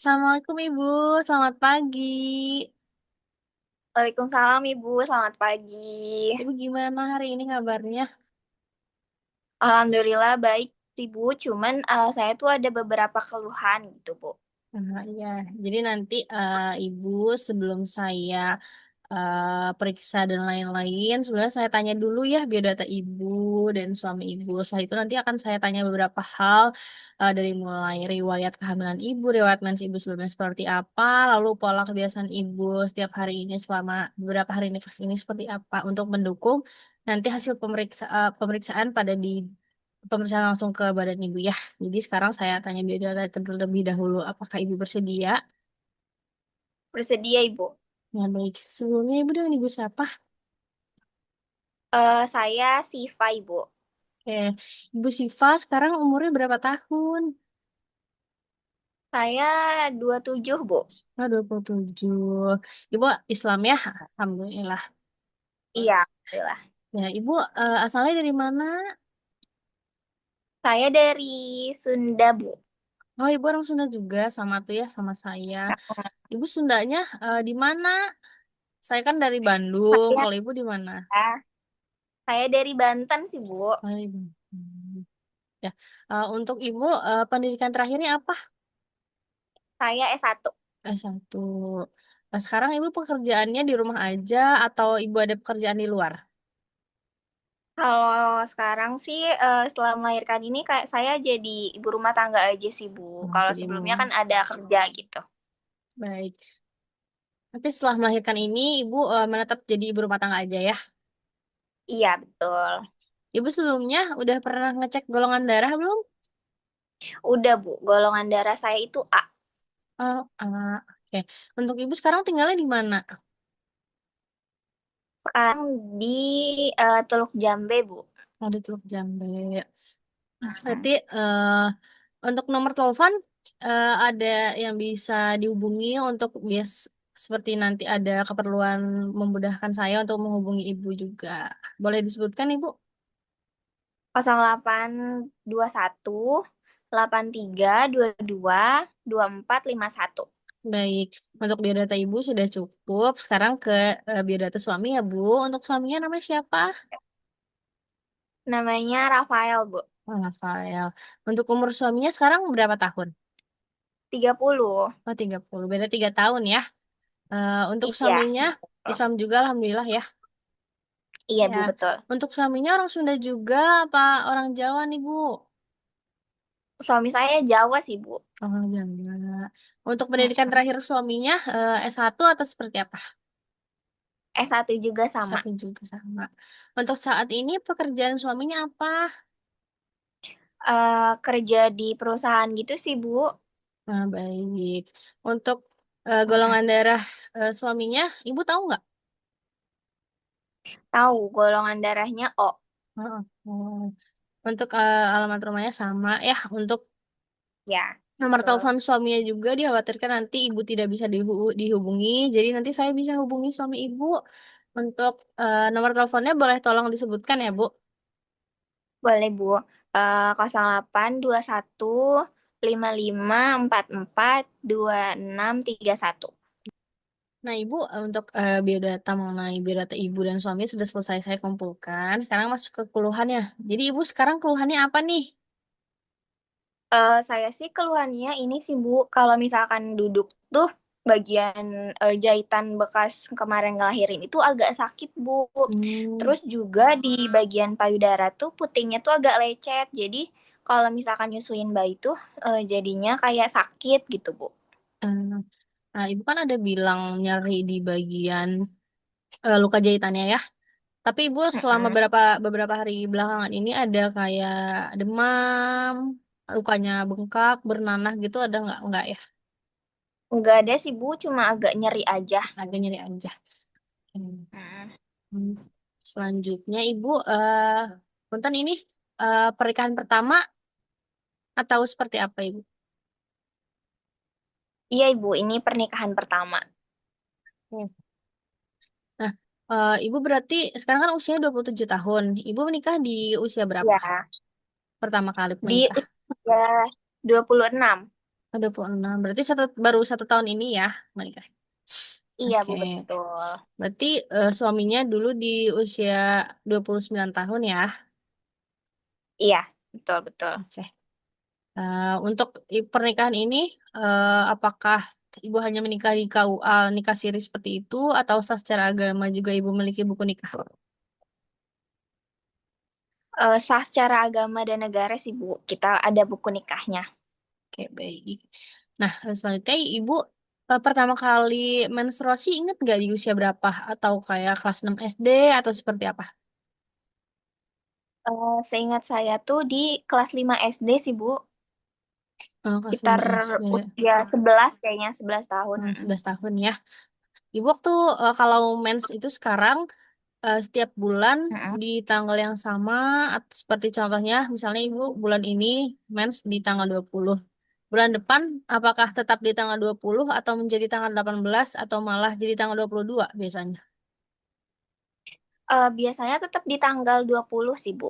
Assalamualaikum Ibu, selamat pagi. Waalaikumsalam Ibu, selamat pagi. Ibu gimana hari ini kabarnya? Alhamdulillah baik sih Bu, cuman saya tuh ada beberapa keluhan gitu Bu. Nah, iya. Jadi nanti Ibu sebelum saya periksa dan lain-lain, sebenarnya saya tanya dulu ya biodata Ibu dan suami Ibu. Setelah itu nanti akan saya tanya beberapa hal dari mulai riwayat kehamilan Ibu, riwayat mens Ibu sebelumnya seperti apa, lalu pola kebiasaan Ibu setiap hari ini selama beberapa hari nifas ini seperti apa untuk mendukung nanti hasil pemeriksaan pada di pemeriksaan langsung ke badan Ibu ya. Jadi sekarang saya tanya biodata terlebih dahulu, apakah Ibu bersedia? Bersedia Ibu? Ya baik. Sebelumnya Ibu dengan Ibu siapa? Saya Siva Ibu. Oke, Ibu Siva sekarang umurnya berapa tahun? Saya 27 Bu. Oh, 27. Ibu Islam ya? Alhamdulillah. Iya, Alhamdulillah. Ya, Ibu asalnya dari mana? Saya dari Sunda Bu. Oh, Ibu orang Sunda juga, sama tuh ya, sama saya. Ibu Sundanya di mana? Saya kan dari Bandung, Saya, kalau Ibu di mana? saya dari Banten sih Bu. Oh, Ibu. Ya, untuk Ibu pendidikan terakhirnya apa? Saya S1. S1. Nah, sekarang Ibu pekerjaannya di rumah aja atau Ibu ada pekerjaan di luar? Kalau sekarang sih setelah melahirkan ini kayak saya jadi ibu rumah tangga aja sih Bu. Oh, Kalau jadi sebelumnya kan ada kerja gitu. baik. Nanti setelah melahirkan ini, Ibu menetap jadi ibu rumah tangga aja ya. Iya betul. Ibu sebelumnya udah pernah ngecek golongan darah belum? Udah Bu, golongan darah saya itu A. Oh, oke. Untuk Ibu sekarang tinggalnya di mana? Sekarang di Teluk Jambe Bu. Oh, di Teluk Jambe. Mhm. Berarti untuk nomor telepon ada yang bisa dihubungi untuk seperti nanti ada keperluan memudahkan saya untuk menghubungi Ibu juga. Boleh disebutkan Ibu? 0821 83 22 24 51. Baik, untuk biodata Ibu sudah cukup. Sekarang ke biodata suami ya, Bu. Untuk suaminya namanya siapa? Namanya Rafael Bu. Oh, Rafael. Untuk umur suaminya sekarang berapa tahun? 30. Oh, 30. Beda 3 tahun ya. Untuk Iya. suaminya, Islam juga Alhamdulillah ya. Iya Ya, Bu betul. untuk suaminya orang Sunda juga apa orang Jawa nih, Bu? Suami saya Jawa sih Bu. Orang Jawa. Untuk pendidikan Mhm. terakhir suaminya S1 atau seperti apa? S1 juga sama. S1 juga sama. Untuk saat ini pekerjaan suaminya apa? Kerja di perusahaan gitu sih Bu. Nah, baik. Untuk Mhm. golongan darah suaminya, Ibu tahu nggak? Tahu golongan darahnya O. Oh, oh. Untuk alamat rumahnya sama ya. Untuk Ya, nomor betul. telepon suaminya juga dikhawatirkan nanti Ibu tidak bisa dihubungi. Jadi nanti saya bisa hubungi suami Ibu. Untuk nomor teleponnya boleh tolong disebutkan ya, Bu. Boleh Bu. 0821 55 44 26 31. Nah, Ibu, untuk biodata mengenai biodata Ibu dan suami sudah selesai saya kumpulkan. Sekarang masuk ke keluhannya. Jadi Ibu sekarang keluhannya apa nih? Saya sih keluhannya ini sih Bu, kalau misalkan duduk tuh bagian jahitan bekas kemarin ngelahirin itu agak sakit Bu. Hmm. Terus juga di bagian payudara tuh putingnya tuh agak lecet. Jadi kalau misalkan nyusuin bayi tuh jadinya kayak sakit gitu Bu. eh, Nah, Ibu kan ada bilang nyeri di bagian luka jahitannya ya. Tapi Ibu selama Mm-mm. beberapa hari belakangan ini ada kayak demam, lukanya bengkak, bernanah gitu ada nggak? Nggak ya? Nggak ada sih Bu, cuma agak nyeri aja. Agak nyeri aja. Hmm. Mm. Hmm. Selanjutnya Ibu, punten ini pernikahan pertama atau seperti apa Ibu? Iya Ibu, ini pernikahan pertama. Hmm. Nah, Ibu berarti sekarang kan usia 27 tahun. Ibu menikah di usia berapa? Ya, Pertama kali di menikah. usia 26. Oh, 26. Berarti baru 1 tahun ini ya menikah. Iya, Oke. Bu, betul. Berarti suaminya dulu di usia 29 tahun ya. Iya, betul, betul. Oke. Untuk pernikahan ini, apakah ibu hanya menikah di KUA, nikah siri seperti itu, atau sah secara agama juga ibu memiliki buku nikah? Sah secara agama dan negara sih, Bu. Kita ada buku nikahnya. Oke, baik. Nah, selanjutnya ibu pertama kali menstruasi ingat nggak di usia berapa? Atau kayak kelas 6 SD atau seperti apa? Seingat saya tuh di kelas 5 SD sih, Bu. Kelas Sekitar 5 SD, usia 11 kayaknya, 11 tahun. Mm-mm. 11 tahun ya. Ibu waktu kalau mens itu sekarang setiap bulan Mm-mm. di tanggal yang sama, seperti contohnya misalnya ibu bulan ini mens di tanggal 20. Bulan depan apakah tetap di tanggal 20 atau menjadi tanggal 18 atau malah jadi tanggal 22 biasanya? Biasanya tetap di tanggal 20 sih, Bu.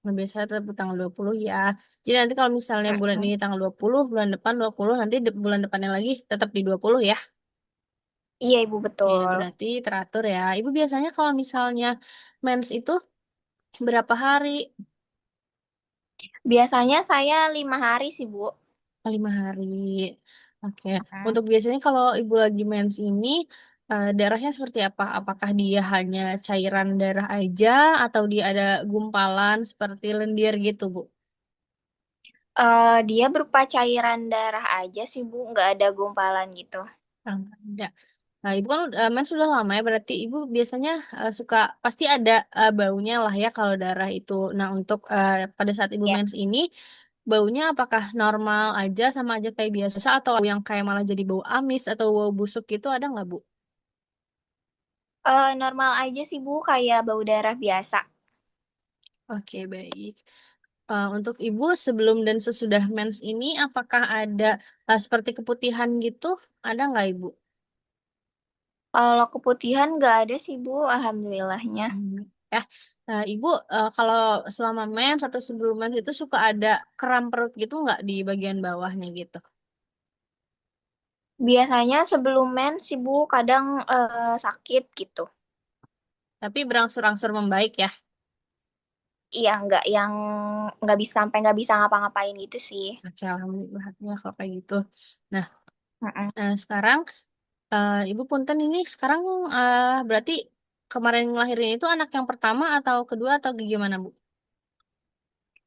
Nah, biasanya tetap di tanggal 20 ya. Jadi nanti kalau misalnya bulan Mm-mm. ini tanggal 20, bulan depan 20, nanti bulan depannya lagi tetap di 20 ya. Iya, Ibu, Oke, betul. berarti teratur ya. Ibu biasanya kalau misalnya mens itu berapa hari? Biasanya saya 5 hari sih, Bu. 5 hari. Oke. Mm. Untuk biasanya kalau ibu lagi mens ini, darahnya seperti apa? Apakah dia hanya cairan darah aja atau dia ada gumpalan seperti lendir gitu, Bu? Dia berupa cairan darah aja sih, Bu. Nggak ada gumpalan gitu. Ada. Nah, ibu kan mens sudah lama ya, berarti ibu biasanya suka, pasti ada baunya lah ya kalau darah itu. Nah, untuk pada saat ibu Ya. mens ini, baunya apakah normal aja sama aja kayak biasa atau yang kayak malah jadi bau amis atau bau busuk gitu ada nggak, Bu? Normal aja sih, Bu. Kayak bau darah biasa. Oke, baik. Untuk ibu sebelum dan sesudah mens ini, apakah ada seperti keputihan gitu? Ada nggak ibu? Kalau keputihan nggak ada sih, Bu. Alhamdulillahnya. Hmm. Ibu kalau selama mens atau sebelum mens itu suka ada kram perut gitu nggak di bagian bawahnya gitu? Biasanya sebelum mens sih, Bu, kadang sakit gitu. Tapi berangsur-angsur membaik ya. Iya, nggak yang nggak bisa sampai nggak bisa ngapa-ngapain gitu sih. Oke, alhamdulillah ya kalau kayak gitu. Nah, Mm-mm. sekarang ibu punten ini sekarang berarti kemarin ngelahirin itu anak yang pertama atau kedua atau gimana, Bu?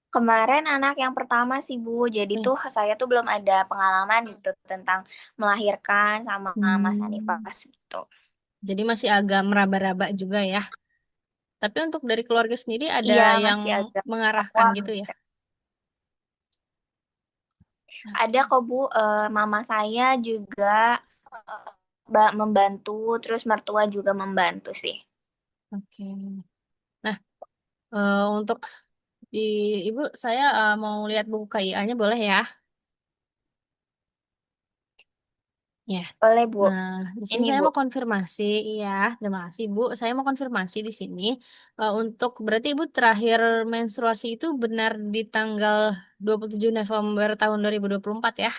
Kemarin anak yang pertama sih, Bu. Jadi Eh, tuh saya tuh belum ada pengalaman gitu tentang melahirkan sama masa hmm, nifas gitu. jadi masih agak meraba-raba juga ya. Tapi untuk dari keluarga sendiri ada Iya, yang masih agak mengarahkan awam. gitu ya. Ada Oke. kok, Bu, mama saya juga membantu, terus mertua juga membantu sih. Oke. Nah, untuk di Ibu, saya mau lihat buku KIA-nya boleh ya? Ya. Boleh, Bu. Nah, di sini Ini, saya Bu. mau konfirmasi, iya, terima kasih Bu. Saya mau konfirmasi di sini untuk berarti Ibu terakhir menstruasi itu benar di tanggal 27 November tahun 2024 ya?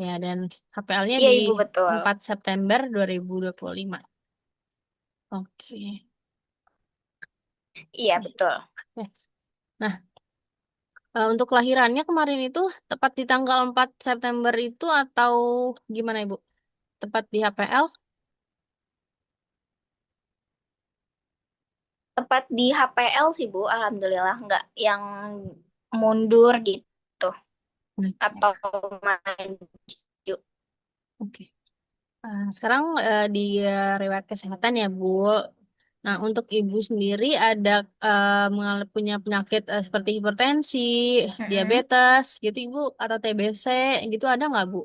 Ya, dan HPL-nya Iya, di Ibu, betul. 4 September 2025. Oke. Iya, betul. Oke. Nah, untuk kelahirannya kemarin itu tepat di tanggal 4 September itu atau gimana Ibu? Tepat di HPL? Tepat di HPL sih, Bu. Alhamdulillah. Nggak yang mundur gitu. Oke. Atau maju. Oke. Sekarang di riwayat kesehatan ya Bu. Nah, untuk Ibu sendiri ada punya penyakit seperti hipertensi, Mm-mm. diabetes gitu Ibu atau TBC gitu ada nggak Bu?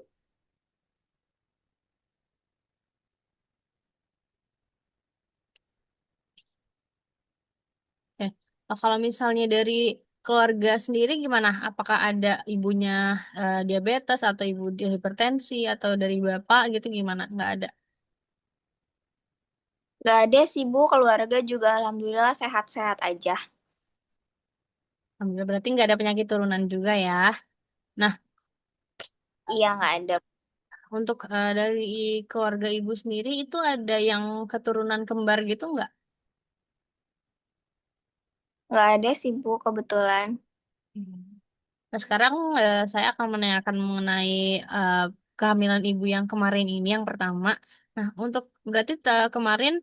Eh, Kalau misalnya dari keluarga sendiri gimana? Apakah ada ibunya diabetes atau ibu dia hipertensi atau dari bapak gitu gimana? Nggak ada. Nggak ada sih, Bu. Keluarga juga Alhamdulillah sehat-sehat aja. Alhamdulillah berarti nggak ada penyakit turunan juga ya. Nah, Iya, nggak ada. untuk dari keluarga ibu sendiri itu ada yang keturunan kembar gitu nggak? Nggak ada sih, Bu, kebetulan. Hmm. Nah, sekarang saya akan menanyakan mengenai eh, kehamilan ibu yang kemarin ini yang pertama. Nah, untuk berarti kemarin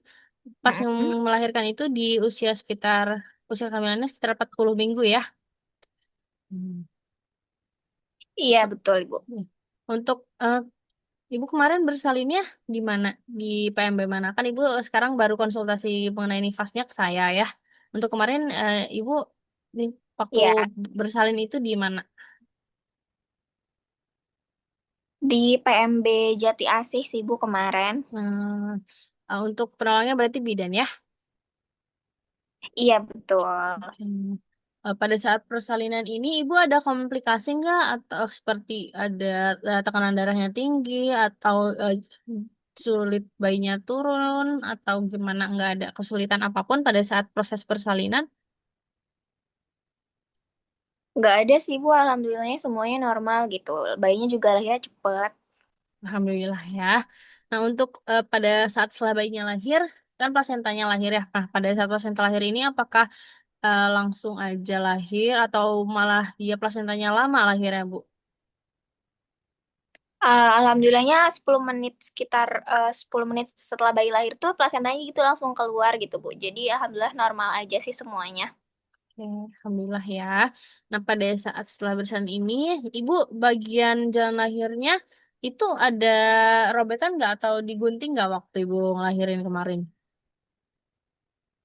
pas Mm-mm. melahirkan itu di usia kehamilannya sekitar 40 minggu ya. Hmm. Iya, betul, Bu. Ya. Untuk ibu kemarin bersalinnya di mana? Di PMB mana? Kan ibu sekarang baru konsultasi mengenai nifasnya ke saya ya. Untuk kemarin ibu waktu Iya, bersalin itu di mana? di PMB Jati Asih sih, Bu, kemarin. Untuk penolongnya berarti bidan ya. Iya, betul. Oke. Pada saat persalinan ini ibu ada komplikasi nggak atau seperti ada tekanan darahnya tinggi atau sulit bayinya turun atau gimana nggak ada kesulitan apapun pada saat proses persalinan? Nggak ada sih, Bu. Alhamdulillahnya semuanya normal gitu. Bayinya juga lahirnya cepet. Alhamdulillah ya. Nah untuk pada saat setelah bayinya lahir kan plasentanya lahir ya. Nah pada saat plasenta lahir ini apakah langsung aja lahir atau malah dia plasentanya lama lahirnya Bu? Alhamdulillahnya 10 menit, sekitar 10 menit setelah bayi lahir tuh plasentanya gitu langsung keluar gitu, Bu. Jadi alhamdulillah normal aja sih semuanya. Oke, Alhamdulillah ya. Nah, pada saat setelah bersalin ini, Ibu bagian jalan lahirnya itu ada robekan nggak atau digunting nggak waktu Ibu ngelahirin kemarin?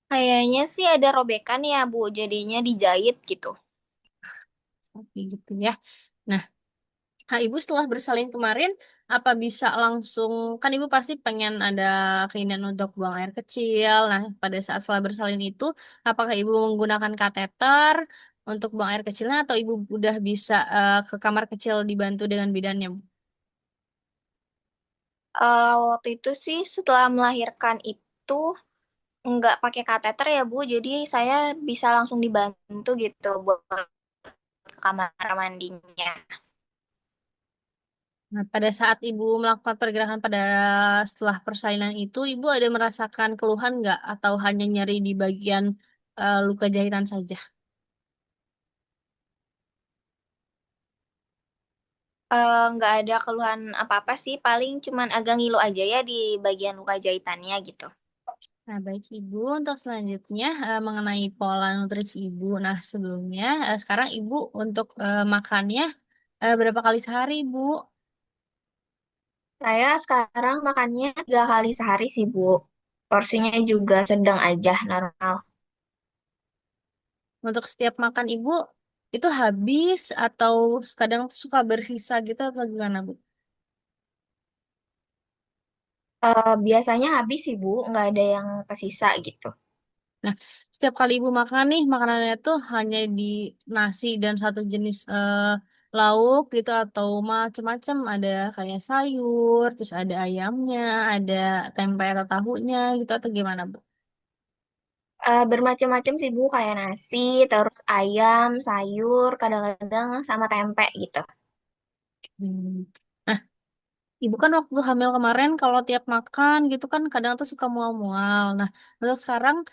Kayaknya sih ada robekan ya, Bu. Jadinya dijahit gitu. Oke, gitu ya. Nah, Ibu setelah bersalin kemarin, apa bisa langsung, kan Ibu pasti pengen ada keinginan untuk buang air kecil. Nah, pada saat setelah bersalin itu, apakah Ibu menggunakan kateter untuk buang air kecilnya atau Ibu udah bisa ke kamar kecil dibantu dengan bidannya? Waktu itu sih setelah melahirkan itu nggak pakai kateter ya, Bu. Jadi saya bisa langsung dibantu gitu buat ke kamar mandinya. Nah, pada saat Ibu melakukan pergerakan pada setelah persalinan itu, Ibu ada merasakan keluhan nggak atau hanya nyeri di bagian luka jahitan saja? Nggak ada keluhan apa-apa sih, paling cuman agak ngilu aja ya di bagian luka jahitannya gitu. Nah, baik Ibu, untuk selanjutnya mengenai pola nutrisi Ibu. Nah, sebelumnya, sekarang Ibu untuk makannya berapa kali sehari, Ibu? Saya sekarang makannya 3 kali sehari sih, Bu. Porsinya juga sedang aja, normal. Untuk setiap makan Ibu, itu habis atau kadang suka bersisa gitu atau gimana, Bu? Biasanya habis sih, Bu. Nggak ada yang kesisa gitu. Nah, setiap kali ibu makan nih, makanannya tuh hanya di nasi dan satu jenis lauk gitu atau macem-macem. Ada kayak sayur, terus ada ayamnya, ada tempe atau tahunya gitu atau gimana, Bu? Bermacam-macam sih, Bu. Kayak nasi, terus ayam, sayur, kadang-kadang sama tempe gitu. Hmm. Nah, ibu kan waktu hamil kemarin kalau tiap makan gitu kan kadang tuh suka mual-mual. Nah, untuk sekarang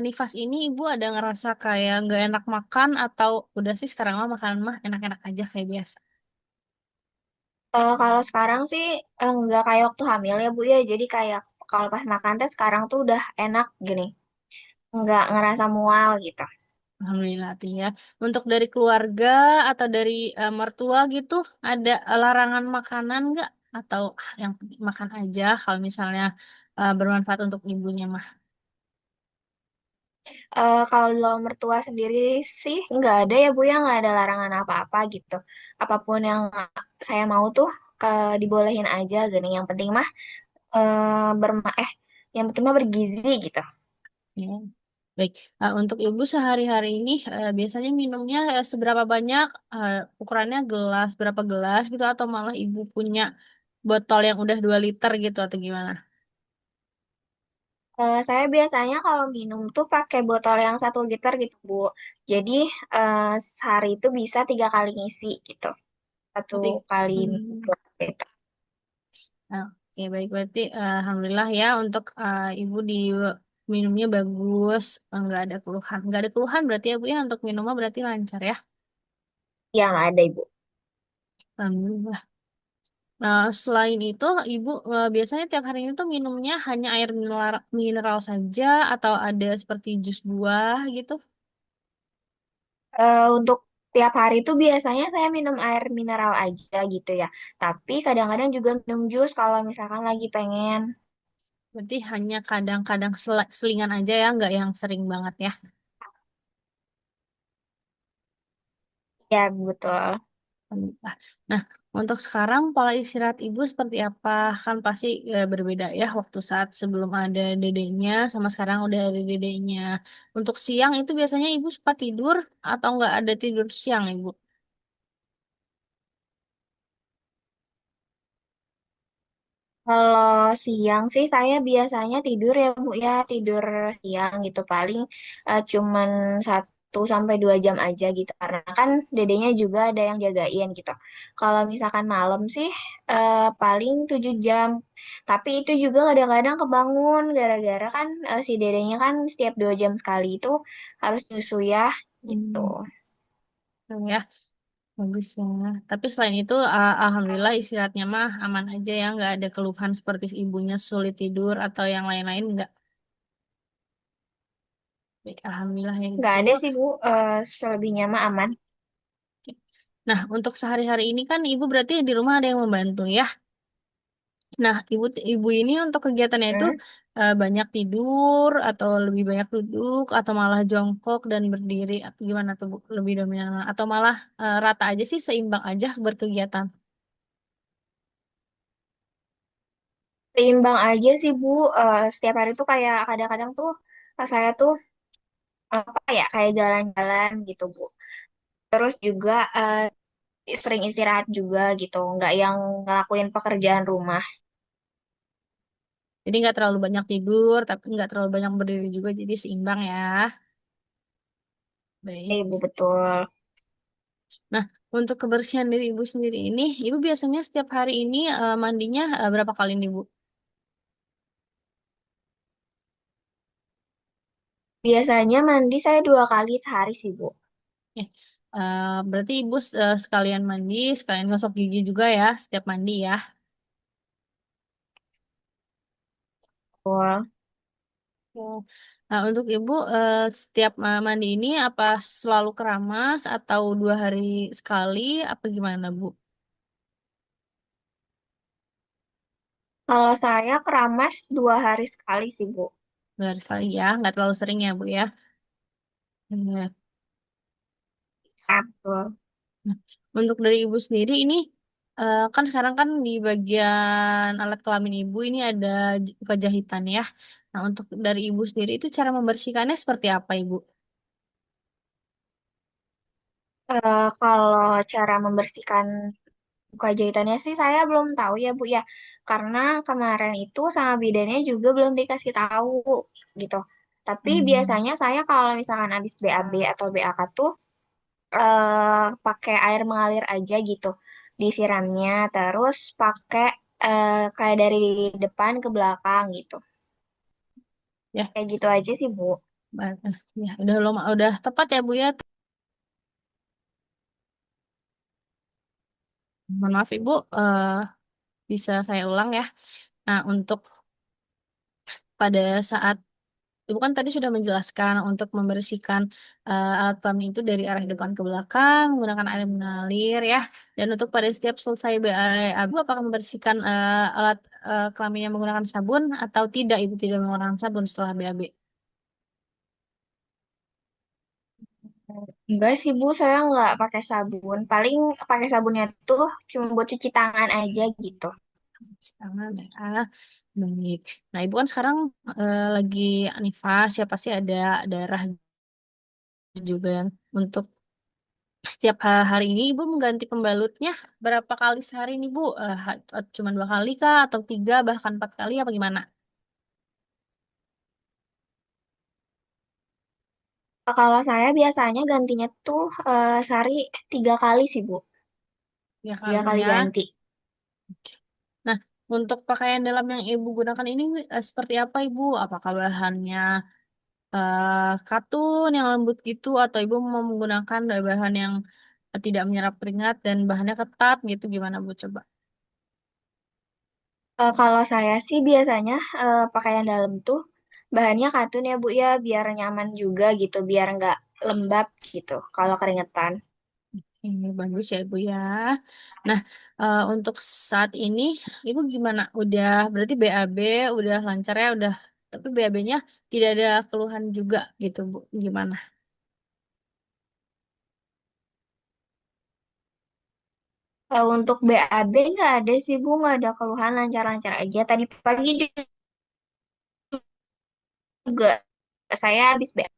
nifas ini ibu ada ngerasa kayak nggak enak makan atau udah sih sekarang mah makan mah enak-enak aja kayak biasa? Kalau sekarang sih nggak kayak waktu hamil ya, Bu ya. Jadi kayak kalau pas makan teh sekarang tuh udah enak gini. Nggak ngerasa mual gitu. Alhamdulillah tuh ya. Untuk dari keluarga atau dari mertua gitu, ada larangan makanan nggak? Atau yang penting makan aja kalau misalnya bermanfaat untuk ibunya mah. Kalau mertua sendiri sih nggak ada ya, Bu ya, nggak ada larangan apa-apa gitu. Apapun yang saya mau tuh ke dibolehin aja gini. Yang penting mah yang penting mah bergizi gitu. Ya. Baik, untuk ibu sehari-hari ini biasanya minumnya seberapa banyak? Ukurannya gelas, berapa gelas gitu? Atau malah ibu punya botol yang udah 2 liter gitu atau gimana? Saya biasanya kalau minum tuh pakai botol yang 1 liter gitu, Bu. Jadi sehari itu bisa 3 kali ngisi gitu. satu Berarti, kali hmm, minggu gitu. oke baik berarti alhamdulillah ya untuk ibu di minumnya bagus, nggak ada keluhan berarti ya bu ya untuk minumnya berarti lancar ya. Yang ada ibu. Alhamdulillah. Nah, selain itu, Ibu biasanya tiap hari ini tuh minumnya hanya air mineral saja atau ada seperti jus buah gitu? Untuk tiap hari itu biasanya saya minum air mineral aja gitu ya. Tapi kadang-kadang juga minum jus kalau misalkan lagi pengen. Berarti hanya kadang-kadang selingan aja ya, nggak yang sering banget ya. Ya, betul. Alhamdulillah. Nah, untuk sekarang pola istirahat Ibu seperti apa? Kan pasti berbeda ya waktu saat sebelum ada dedenya sama sekarang udah ada dedenya. Untuk siang itu biasanya Ibu suka tidur atau nggak ada tidur siang Ibu? Kalau siang sih saya biasanya tidur ya Bu ya, tidur siang gitu paling cuman 1 sampai 2 jam aja gitu karena kan dedenya juga ada yang jagain gitu. Kalau misalkan malam sih paling 7 jam. Tapi itu juga kadang-kadang kebangun gara-gara kan si dedenya kan setiap 2 jam sekali itu harus nyusu ya gitu. Hmm, ya. Bagus ya. Tapi selain itu, alhamdulillah istirahatnya mah aman aja ya, nggak ada keluhan seperti ibunya sulit tidur atau yang lain-lain nggak. Baik, alhamdulillah ya Nggak gitu. ada sih Bu, selebihnya mah aman. Nah, untuk sehari-hari ini kan ibu berarti di rumah ada yang membantu ya. Nah, ibu ini untuk kegiatannya itu Hmm. banyak tidur atau lebih banyak duduk atau malah jongkok dan berdiri atau gimana tuh Bu? Lebih dominan mana? Atau malah rata aja sih seimbang aja berkegiatan. Seimbang aja sih Bu. Setiap hari tuh kayak kadang-kadang tuh saya tuh apa ya kayak jalan-jalan gitu Bu. Terus juga sering istirahat juga gitu, nggak yang ngelakuin pekerjaan rumah. Jadi nggak terlalu banyak tidur, tapi nggak terlalu banyak berdiri juga, jadi seimbang ya. Baik. Ibu betul. Nah, untuk kebersihan diri ibu sendiri ini, ibu biasanya setiap hari ini mandinya berapa kali nih, Bu? Biasanya mandi saya 2 kali sehari sih Bu. Eh, berarti ibu sekalian mandi, sekalian gosok gigi juga ya, setiap mandi ya. Betul. Oh. Nah, untuk ibu setiap mandi ini apa selalu keramas atau 2 hari sekali, apa gimana, Bu? Kalau saya keramas 2 hari sekali sih Bu. 2 hari sekali ya, nggak terlalu sering ya, Bu ya. Iya. Ya, betul. Nah, untuk dari ibu sendiri ini kan sekarang kan di bagian alat kelamin ibu ini ada luka jahitan ya. Nah, untuk dari ibu sendiri itu cara membersihkannya seperti apa ibu? Kalau cara membersihkan buka jahitannya sih saya belum tahu ya Bu ya. Karena kemarin itu sama bidannya juga belum dikasih tahu gitu. Tapi Hmm. biasanya saya kalau misalkan habis BAB atau BAK tuh pakai air mengalir aja gitu. Disiramnya terus pakai kayak dari depan ke belakang gitu. Ya, Kayak gitu aja sih Bu. ya udah tepat ya Bu ya. Mohon maaf Ibu, bisa saya ulang ya. Nah, untuk pada saat Ibu kan tadi sudah menjelaskan untuk membersihkan alat kelamin itu dari arah depan ke belakang menggunakan air mengalir ya. Dan untuk pada setiap selesai BAB, apakah membersihkan alat kelaminnya menggunakan sabun atau tidak? Ibu tidak menggunakan sabun setelah BAB. Enggak sih Bu, saya nggak pakai sabun. Paling pakai sabunnya tuh cuma buat cuci tangan aja gitu. Jangan ya. Baik. Nah, Ibu kan sekarang lagi nifas ya pasti ada darah juga yang untuk setiap hari ini Ibu mengganti pembalutnya berapa kali sehari nih Bu? Cuma 2 kali kah atau 3 bahkan 4 kali apa gimana? Kalau saya biasanya gantinya tuh sehari 3 kali sih Bu. Ya tiga kali kali ya. ganti. Oke. Nah, untuk pakaian dalam yang ibu gunakan ini seperti apa ibu? Apakah bahannya katun yang lembut gitu, atau ibu mau menggunakan bahan yang tidak menyerap keringat dan bahannya ketat gitu? Gimana bu? Coba. Kalau saya sih biasanya pakaian dalam tuh bahannya katun ya Bu ya, biar nyaman juga gitu, biar nggak lembab gitu kalau keringetan. Ini bagus ya ibu ya. Nah, untuk saat ini ibu gimana? Udah berarti BAB udah lancar ya, udah. Tapi BAB-nya tidak ada keluhan juga gitu bu? Gimana? Untuk BAB nggak ada sih Bu, nggak ada keluhan, lancar-lancar aja. Tadi pagi juga saya habis BAB.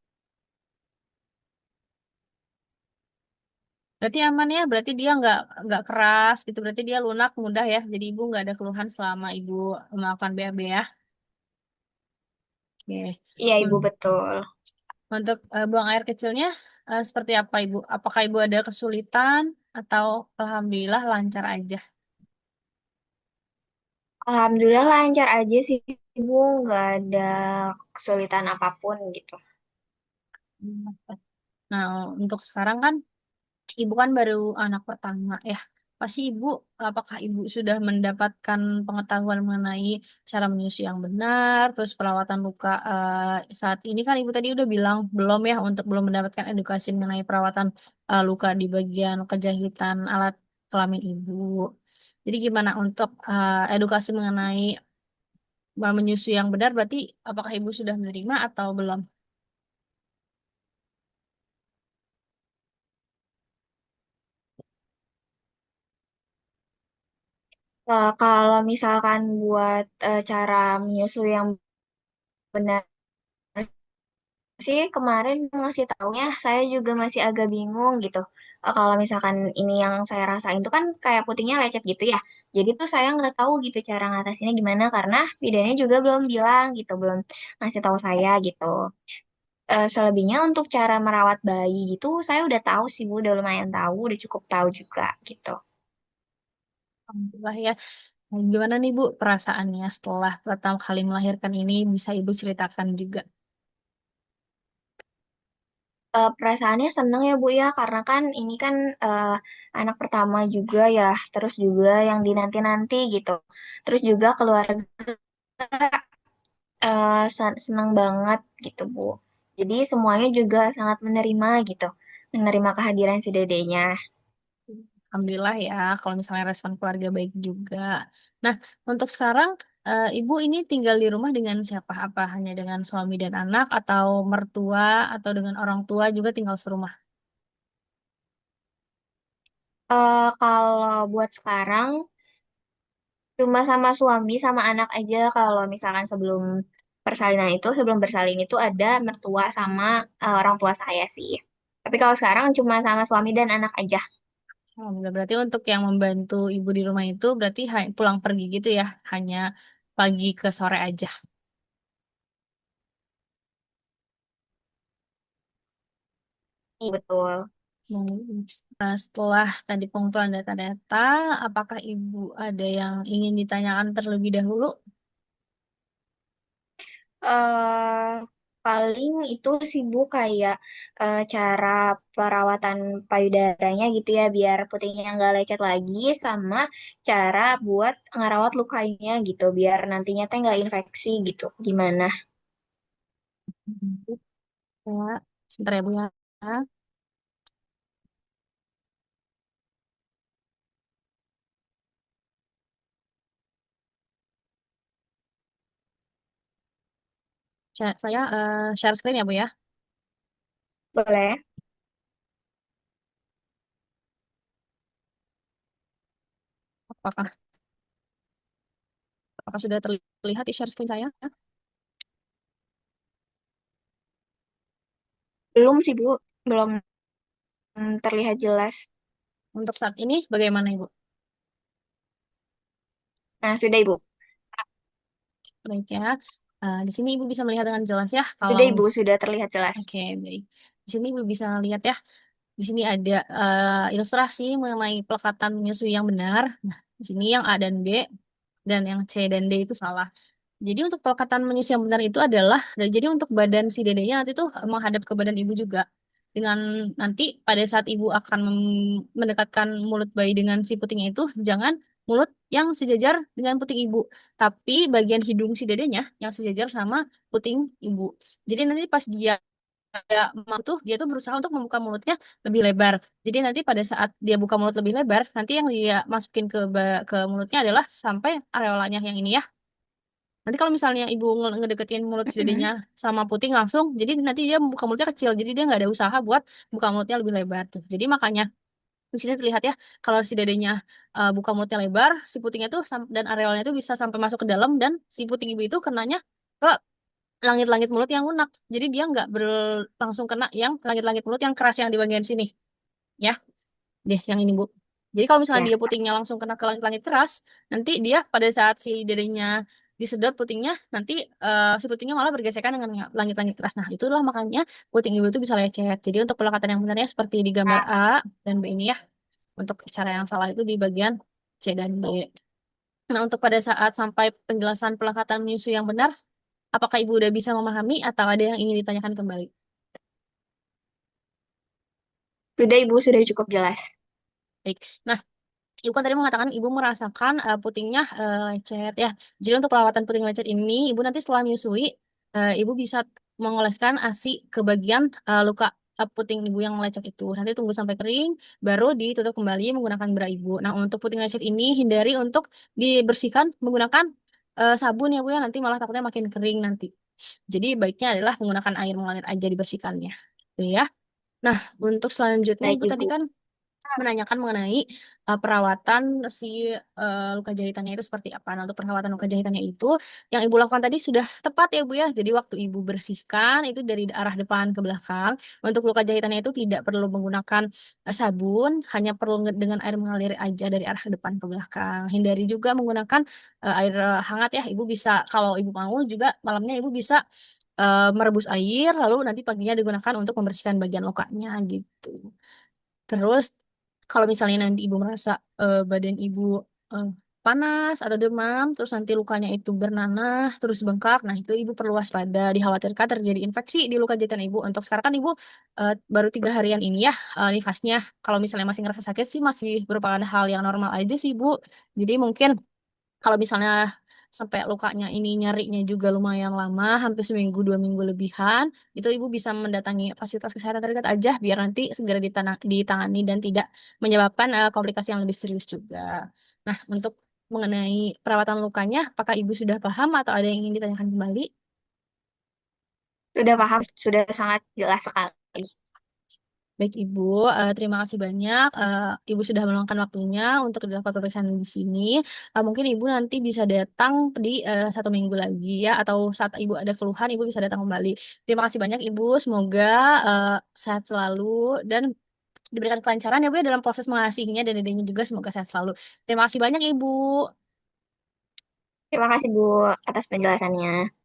Berarti aman ya, berarti dia nggak keras gitu, berarti dia lunak mudah ya. Jadi ibu nggak ada keluhan selama ibu melakukan BAB ya. Oke. Iya Ibu Hmm. betul. Untuk buang air kecilnya seperti apa ibu? Apakah ibu ada kesulitan atau alhamdulillah lancar aja? Alhamdulillah lancar aja sih Ibu, nggak ada kesulitan apapun gitu. Hmm. Nah, untuk sekarang kan ibu kan baru anak pertama ya. Pasti ibu, apakah ibu sudah mendapatkan pengetahuan mengenai cara menyusui yang benar, terus perawatan luka saat ini kan ibu tadi udah bilang belum ya, untuk belum mendapatkan edukasi mengenai perawatan luka di bagian kejahitan alat kelamin ibu. Jadi gimana untuk edukasi mengenai menyusui yang benar, berarti apakah ibu sudah menerima atau belum? Kalau misalkan buat cara menyusui yang benar sih kemarin ngasih taunya saya juga masih agak bingung gitu. Kalau misalkan ini yang saya rasain tuh kan kayak putingnya lecet gitu ya. Jadi tuh saya nggak tahu gitu cara ngatasinnya gimana karena bidannya juga belum bilang gitu, belum ngasih tahu saya gitu. Selebihnya untuk cara merawat bayi gitu saya udah tahu sih Bu, udah lumayan tahu, udah cukup tahu juga gitu. Alhamdulillah ya. Nah, gimana nih Bu perasaannya setelah pertama kali melahirkan ini, bisa Ibu ceritakan juga? Perasaannya seneng ya Bu ya karena kan ini kan eh, anak pertama juga ya, terus juga yang dinanti-nanti gitu. Terus juga keluarga seneng banget gitu Bu. Jadi semuanya juga sangat menerima gitu, menerima kehadiran si dedenya. Alhamdulillah ya, kalau misalnya respon keluarga baik juga. Nah, untuk sekarang Ibu ini tinggal di rumah dengan siapa? Apa hanya dengan suami dan anak, atau mertua, atau dengan orang tua juga tinggal serumah? Kalau buat sekarang cuma sama suami sama anak aja. Kalau misalkan sebelum persalinan itu, sebelum bersalin itu ada mertua sama orang tua saya sih. Tapi kalau sekarang cuma sama suami dan anak aja. Alhamdulillah, berarti untuk yang membantu Ibu di rumah itu berarti pulang pergi gitu ya, hanya pagi ke sore aja. Iya, betul. Setelah tadi pengumpulan data-data, apakah Ibu ada yang ingin ditanyakan terlebih dahulu? eh Paling itu sibuk kayak cara perawatan payudaranya gitu ya biar putihnya nggak lecet lagi sama cara buat ngerawat lukanya gitu biar nantinya teh nggak infeksi gitu. Gimana? Ya, sebentar ya Bu ya. Saya share screen ya Bu ya. Boleh? Apakah apakah sudah terlihat di share screen saya? Belum sih Bu, belum terlihat jelas. Untuk saat ini bagaimana Ibu? Nah, sudah Ibu. Baik ya. Di sini Ibu bisa melihat dengan jelas ya kalau Sudah Ibu, sudah terlihat jelas. oke baik. Di sini Ibu bisa lihat ya. Di sini ada ilustrasi mengenai pelekatan menyusui yang benar. Nah, di sini yang A dan B dan yang C dan D itu salah. Jadi untuk pelekatan menyusui yang benar itu adalah, dan jadi untuk badan si dedenya nanti tuh menghadap ke badan ibu juga. Dengan nanti pada saat ibu akan mendekatkan mulut bayi dengan si putingnya itu, jangan mulut yang sejajar dengan puting ibu, tapi bagian hidung si dedenya yang sejajar sama puting ibu. Jadi nanti pas dia mau tuh dia tuh berusaha untuk membuka mulutnya lebih lebar. Jadi nanti pada saat dia buka mulut lebih lebar, nanti yang dia masukin ke mulutnya adalah sampai areolanya yang ini ya. Nanti kalau misalnya ibu ngedeketin mulut si dedenya Mm-mm. sama puting langsung, jadi nanti dia buka mulutnya kecil, jadi dia nggak ada usaha buat buka mulutnya lebih lebar tuh. Jadi makanya di sini terlihat ya, kalau si dedenya buka mulutnya lebar, si putingnya tuh dan areolnya tuh bisa sampai masuk ke dalam dan si puting ibu itu kenanya ke langit-langit mulut yang lunak. Jadi dia nggak langsung kena yang langit-langit mulut yang keras yang di bagian sini, ya. Deh, yang ini Bu. Jadi kalau misalnya Ya, dia putingnya langsung kena ke langit-langit keras, nanti dia pada saat si dedenya disedot putingnya, nanti si putingnya malah bergesekan dengan langit-langit keras. Nah, itulah makanya puting ibu itu bisa lecet. Jadi untuk pelekatan yang benarnya seperti di gambar A dan B ini ya. Untuk cara yang salah itu di bagian C dan D. Nah, untuk pada saat sampai penjelasan pelekatan menyusui yang benar, apakah ibu udah bisa memahami atau ada yang ingin ditanyakan kembali? sudah Ibu sudah cukup jelas. Baik. Nah, ibu kan tadi mengatakan ibu merasakan putingnya lecet ya. Jadi untuk perawatan puting lecet ini, ibu nanti setelah menyusui, ibu bisa mengoleskan ASI ke bagian luka puting ibu yang lecet itu. Nanti tunggu sampai kering, baru ditutup kembali menggunakan bra ibu. Nah, untuk puting lecet ini hindari untuk dibersihkan menggunakan sabun ya bu ya. Nanti malah takutnya makin kering nanti. Jadi baiknya adalah menggunakan air mengalir aja dibersihkannya. Gitu ya. Nah, untuk selanjutnya Baik ibu tadi Ibu. kan menanyakan mengenai perawatan si luka jahitannya itu seperti apa. Nah, untuk perawatan luka jahitannya itu yang ibu lakukan tadi sudah tepat ya bu ya. Jadi waktu ibu bersihkan itu dari arah depan ke belakang. Untuk luka jahitannya itu tidak perlu menggunakan sabun, hanya perlu dengan air mengalir aja dari arah depan ke belakang. Hindari juga menggunakan air hangat ya. Ibu bisa kalau ibu mau juga malamnya ibu bisa merebus air lalu nanti paginya digunakan untuk membersihkan bagian lukanya gitu. Terus kalau misalnya nanti ibu merasa badan ibu eh, panas atau demam, terus nanti lukanya itu bernanah, terus bengkak, nah itu ibu perlu waspada, dikhawatirkan terjadi infeksi di luka jahitan ibu. Untuk sekarang kan ibu baru 3 harian ini ya nifasnya. Kalau misalnya masih ngerasa sakit sih masih merupakan hal yang normal aja sih ibu. Jadi mungkin kalau misalnya sampai lukanya ini nyarinya juga lumayan lama, hampir seminggu 2 minggu lebihan, itu ibu bisa mendatangi fasilitas kesehatan terdekat aja biar nanti segera ditangani dan tidak menyebabkan komplikasi yang lebih serius juga. Nah, untuk mengenai perawatan lukanya, apakah ibu sudah paham atau ada yang ingin ditanyakan kembali? Sudah paham, sudah sangat jelas sekali. Baik Ibu, terima kasih banyak. Ibu sudah meluangkan waktunya untuk dilakukan pemeriksaan di sini. Mungkin Ibu nanti bisa datang di 1 minggu lagi ya, atau saat Ibu ada keluhan, Ibu bisa datang kembali. Terima kasih banyak Ibu, semoga eh, sehat selalu dan diberikan kelancaran ya Bu ya dalam proses mengasihinya dan dedenya juga semoga sehat selalu. Terima kasih banyak Ibu. Terima kasih Bu atas penjelasannya.